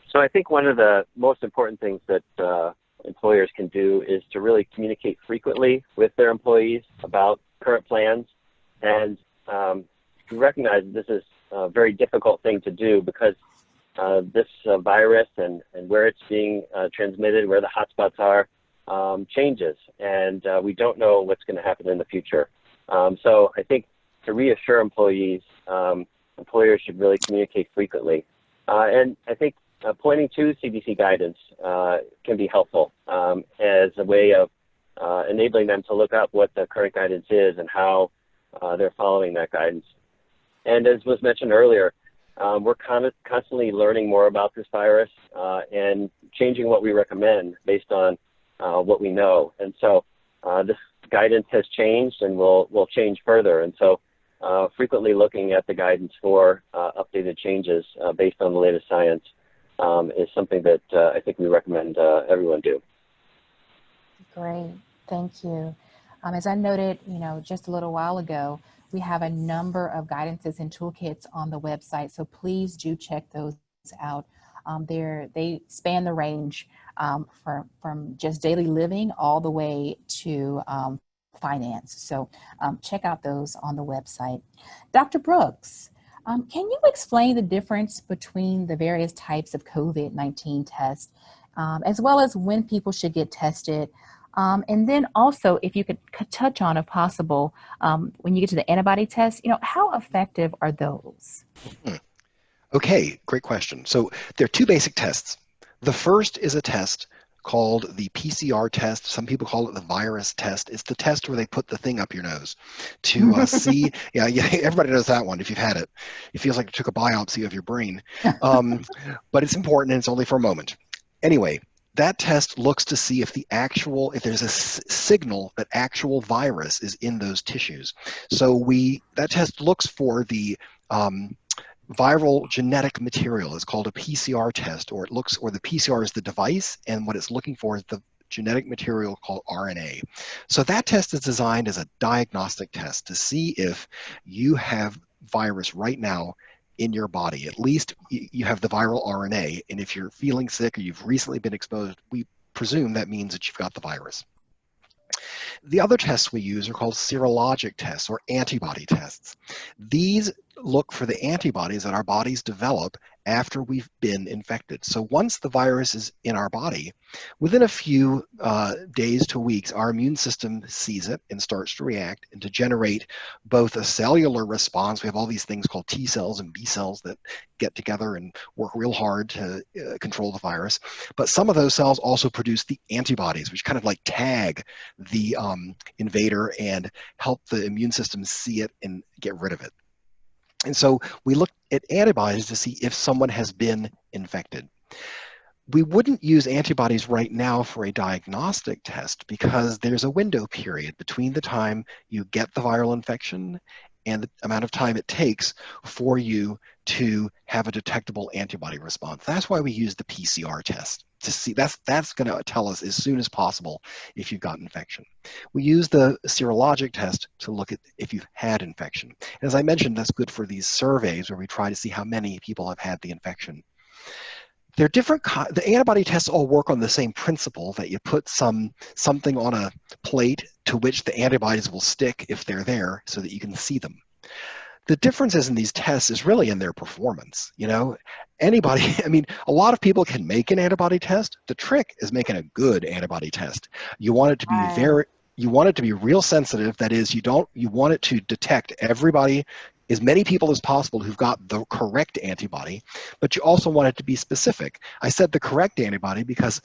So I think one of the most important things that employers can do is to really communicate frequently with their employees about current plans. And we recognize this is a very difficult thing to do because this virus and where it's being transmitted, where the hotspots are, changes. And we don't know what's going to happen in the future. So I think to reassure employees, employers should really communicate frequently. And I think pointing to CDC guidance can be helpful as a way of enabling them to look up what the current guidance is and how they're following that guidance. And as was mentioned earlier, we're constantly learning more about this virus and changing what we recommend based on what we know. And so this guidance has changed and will change further. And so frequently looking at the guidance for updated changes based on the latest science is something that I think we recommend everyone do. Great, thank you. As I noted, just a little while ago, we have a number of guidances and toolkits on the website, so please do check those out. They span the range from just daily living all the way to finance. So check out those on the website. Dr. Brooks, can you explain the difference between the various types of COVID-19 tests, as well as when people should get tested? And then also, if you could touch on, if possible, when you get to the antibody test, how effective are those? Okay, great question. So there are two basic tests. The first is a test called the PCR test. Some people call it the virus test. It's the test where they put the thing up your nose to see. Yeah, everybody knows that one if you've had it. It feels like you took a biopsy of your brain. But it's important and it's only for a moment. Anyway, that test looks to see if there's a signal that actual virus is in those tissues. So that test looks for the viral genetic material. Is called a PCR test, or the PCR is the device, and what it's looking for is the genetic material called RNA. So that test is designed as a diagnostic test to see if you have virus right now in your body. At least you have the viral RNA, and if you're feeling sick or you've recently been exposed, we presume that means that you've got the virus. The other tests we use are called serologic tests or antibody tests. These look for the antibodies that our bodies develop after we've been infected. So once the virus is in our body, within a few days to weeks, our immune system sees it and starts to react and to generate both a cellular response. We have all these things called T cells and B cells that get together and work real hard to control the virus. But some of those cells also produce the antibodies, which kind of like tag the invader and help the immune system see it and get rid of it. And so we look at antibodies to see if someone has been infected. We wouldn't use antibodies right now for a diagnostic test because there's a window period between the time you get the viral infection and the amount of time it takes for you to have a detectable antibody response. That's why we use the PCR test to see. That's going to tell us as soon as possible if you've got infection. We use the serologic test to look at if you've had infection. And as I mentioned, that's good for these surveys where we try to see how many people have had the infection. They're different. The antibody tests all work on the same principle, that you put something on a plate to which the antibodies will stick if they're there so that you can see them. The differences in these tests is really in their performance. Anybody, a lot of people can make an antibody test. The trick is making a good antibody test. You want it to be you want it to be real sensitive. That is, you want it to detect everybody, as many people as possible who've got the correct antibody, but you also want it to be specific. I said the correct antibody because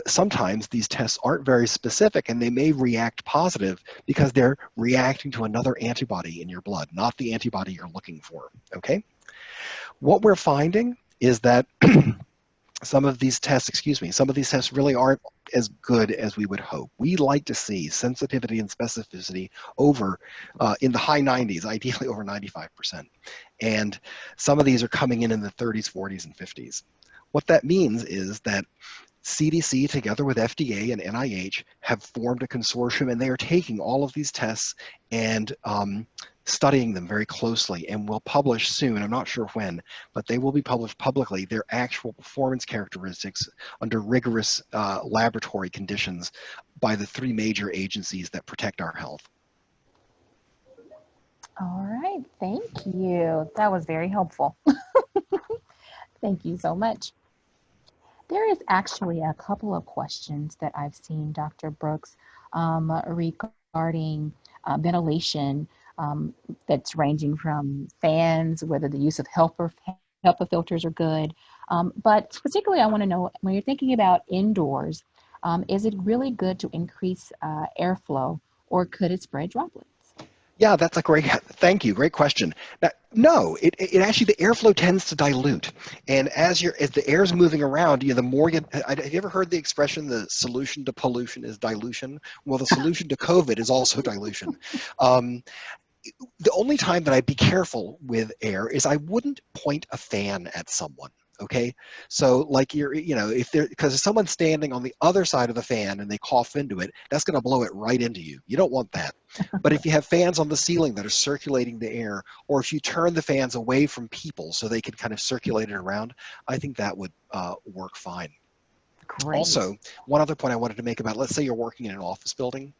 sometimes these tests aren't very specific and they may react positive because they're reacting to another antibody in your blood, not the antibody you're looking for, okay? What we're finding is that some of these tests really aren't as good as we would hope. We like to see sensitivity and specificity over in the high 90s, ideally over 95%. And some of these are coming in the 30s, 40s, and 50s. What that means is that CDC, together with FDA and NIH, have formed a consortium, and they are taking all of these tests and studying them very closely, and will publish soon, I'm not sure when, but they will be published publicly, their actual performance characteristics under rigorous laboratory conditions by the three major agencies that protect our health. All right, thank you. That was very helpful. Thank you so much. There is actually a couple of questions that I've seen, Dr. Brooks, regarding ventilation that's ranging from fans, whether the use of HEPA filters are good. But particularly, I want to know, when you're thinking about indoors, is it really good to increase airflow, or could it spread droplets? Yeah, that's a thank you, great question. Now, no, it actually, the airflow tends to dilute. And as the air is moving around, the more have you ever heard the expression, the solution to pollution is dilution? Well, the solution to COVID is also dilution. The only time that I'd be careful with air is I wouldn't point a fan at someone. Okay, so like if because if someone's standing on the other side of the fan and they cough into it, that's going to blow it right into you. You don't want that. But if you have fans on the ceiling that are circulating the air, or if you turn the fans away from people so they can kind of circulate it around, I think that would work fine. Great. Also, one other point I wanted to make about, let's say you're working in an office building.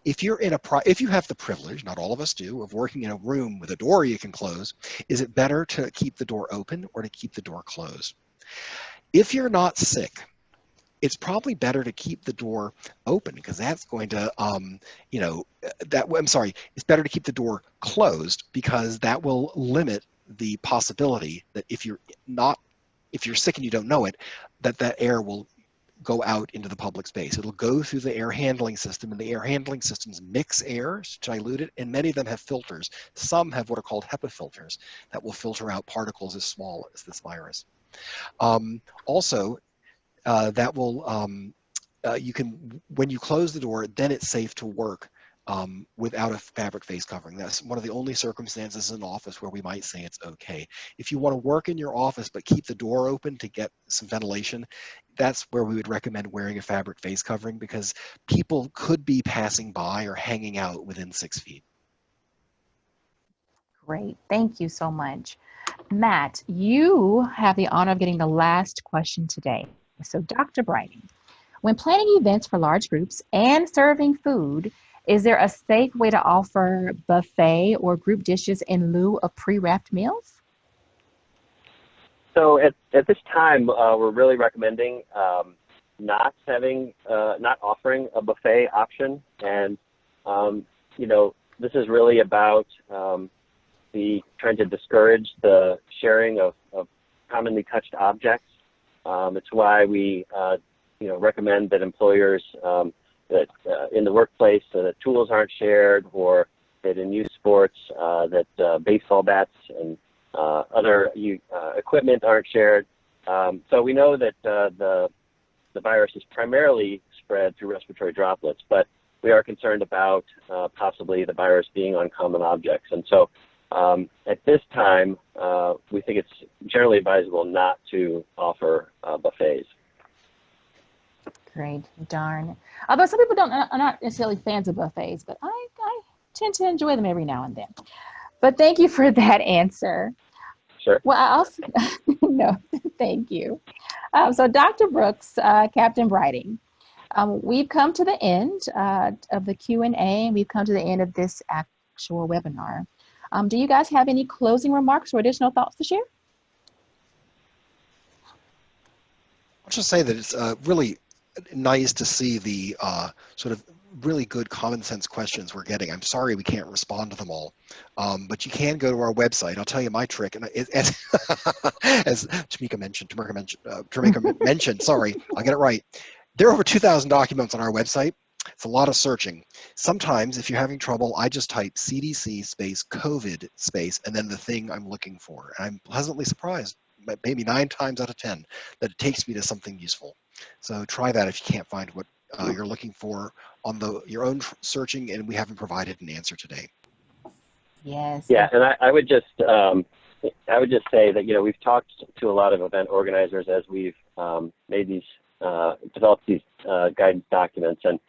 If you have the privilege, not all of us do, of working in a room with a door you can close, is it better to keep the door open or to keep the door closed? If you're not sick, it's probably better to keep the door open, because that's going to, it's better to keep the door closed, because that will limit the possibility that if you're sick and you don't know it, that air will go out into the public space. It'll go through the air handling system, and the air handling systems mix air to dilute it, and many of them have filters. Some have what are called HEPA filters that will filter out particles as small as this virus. Also, that will, when you close the door, then it's safe to work without a fabric face covering. That's one of the only circumstances in an office where we might say it's okay. If you want to work in your office but keep the door open to get some ventilation, that's where we would recommend wearing a fabric face covering, because people could be passing by or hanging out within 6 feet. Great. Thank you so much. Matt, you have the honor of getting the last question today. So Dr. Brighting, when planning events for large groups and serving food, is there a safe way to offer buffet or group dishes in lieu of pre-wrapped meals? So at this time, we're really recommending not offering a buffet option. And, this is really about trying to discourage the sharing of commonly touched objects. It's why we, recommend that employers that in the workplace that tools aren't shared, or that in youth sports that baseball bats and other equipment aren't shared. So we know that the virus is primarily spread through respiratory droplets, but we are concerned about possibly the virus being on common objects. And so at this time, we think it's generally advisable not to offer buffets. Great, darn. Although some people are not necessarily fans of buffets, but I tend to enjoy them every now and then. But thank you for that answer. Sure. Well, I also, no, thank you. So Dr. Brooks, Captain Brighting, we've come to the end of the Q&A, and we've come to the end of this actual webinar. Do you guys have any closing remarks or additional thoughts to share? I'll just say that it's really nice to see the sort of really good common sense questions we're getting. I'm sorry we can't respond to them all, but you can go to our website. I'll tell you my trick, and as Tamika mentioned, sorry, I'll get it right. There are over 2,000 documents on our website. It's a lot of searching. Sometimes if you're having trouble, I just type CDC space COVID space and then the thing I'm looking for. And I'm pleasantly surprised, maybe 9 times out of 10, that it takes me to something useful. So try that if you can't find what you're looking for on your own searching, and we haven't provided an answer today. Yes. Yeah, and I would just say that we've talked to a lot of event organizers as we've developed these guidance documents, and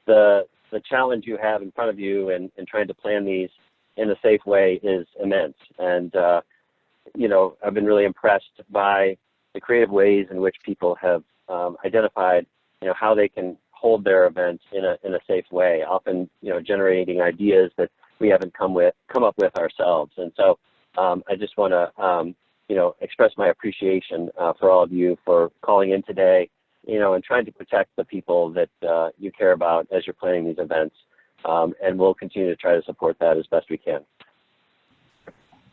the challenge you have in front of you in trying to plan these in a safe way is immense. And I've been really impressed by the creative ways in which people have identified how they can hold their events in a safe way, often generating ideas that we haven't come up with ourselves. And so I just want to express my appreciation for all of you for calling in today, and trying to protect the people that you care about as you're planning these events. And we'll continue to try to support that as best we can.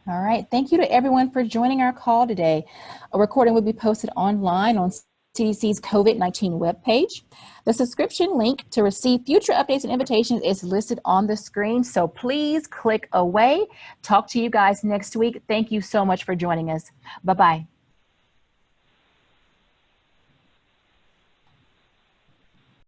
All right. Thank you to everyone for joining our call today. A recording will be posted online on CDC's COVID-19 webpage. The subscription link to receive future updates and invitations is listed on the screen, so please click away. Talk to you guys next week. Thank you so much for joining us. Bye-bye.